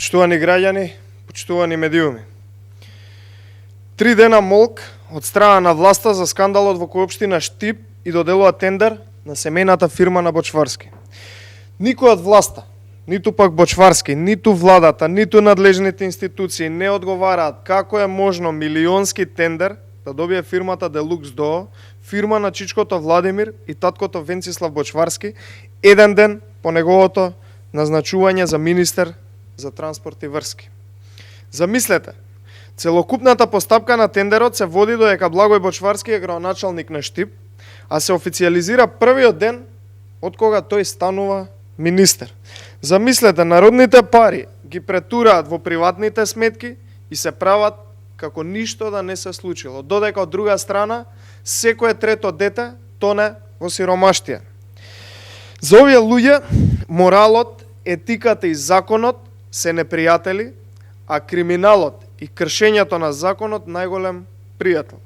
Почитувани граѓани, почитувани медиуми. 3 дена молк од страна на власта за скандалот во општина Штип и доделува тендер на семејната фирма на Бочварски. Никој од власта, ниту пак Бочварски, ниту владата, ниту надлежните институции не одговараат како е можно милионски тендер да добие фирмата Делукс ДОО, фирма на чичкото Владимир и таткото Венцислав Бочварски, еден ден по неговото назначување за министер за транспорт и врски. Замислете, целокупната постапка на тендерот се води додека Благој Бочварски е градоначалник на Штип, а се официализира првиот ден од кога тој станува министер. Замислете, народните пари ги претураат во приватните сметки и се прават како ништо да не се случило, додека од друга страна секое трето дете тоне во сиромаштија. За овие луѓе моралот, етиката и законот се непријатели, а криминалот и кршењето на законот најголем пријател.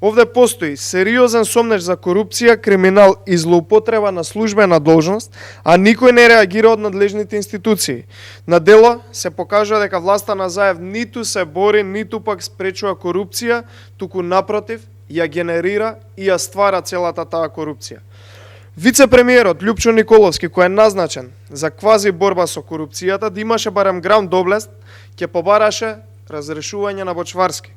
Овде постои сериозен сомнеж за корупција, криминал и злоупотреба на службена должност, а никој не реагира од надлежните институции. На дело се покажува дека власта на Заев ниту се бори, ниту пак спречува корупција, туку напротив, ја генерира и ја ствара целата таа корупција. Вице-премиерот Љупчо Николовски, кој е назначен за квази борба со корупцијата, да имаше барем грам доблест, ќе побараше разрешување на Бочварски.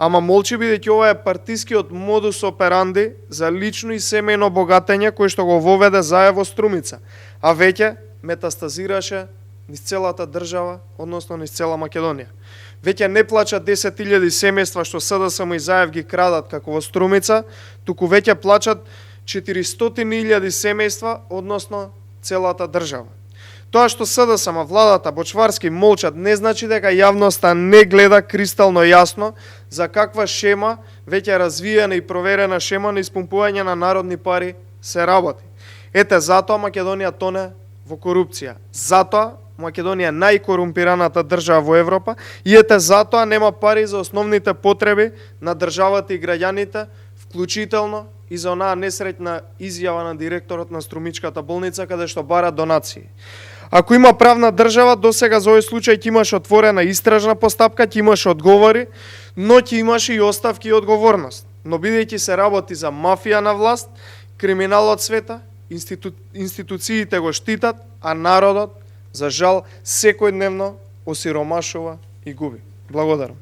Ама молчи бидејќи ова е партискиот модус операнди за лично и семејно богатење кој што го воведе Заев во Струмица, а веќе метастазираше низ целата држава, односно низ цела Македонија. Веќе не плачат 10.000 семејства што СДСМ и Заев ги крадат како во Струмица, туку веќе плачат 400.000 семејства, односно целата држава. Тоа што СДСМ, владата, Бочварски молчат не значи дека јавноста не гледа кристално јасно за каква шема, веќе развиена и проверена шема на испумпување на народни пари се работи. Ете затоа Македонија тоне во корупција. Затоа Македонија е најкорумпираната држава во Европа и ете затоа нема пари за основните потреби на државата и граѓаните, вклучително и за онаа несреќна изјава на директорот на Струмичката болница каде што бара донации. Ако има правна држава, досега за овој случај ќе имаше отворена истражна постапка, ќе имаше одговори, но ќе имаше и оставки и одговорност. Но бидејќи се работи за мафија на власт, криминалот света, институциите го штитат, а народот, за жал, секојдневно осиромашува и губи. Благодарам.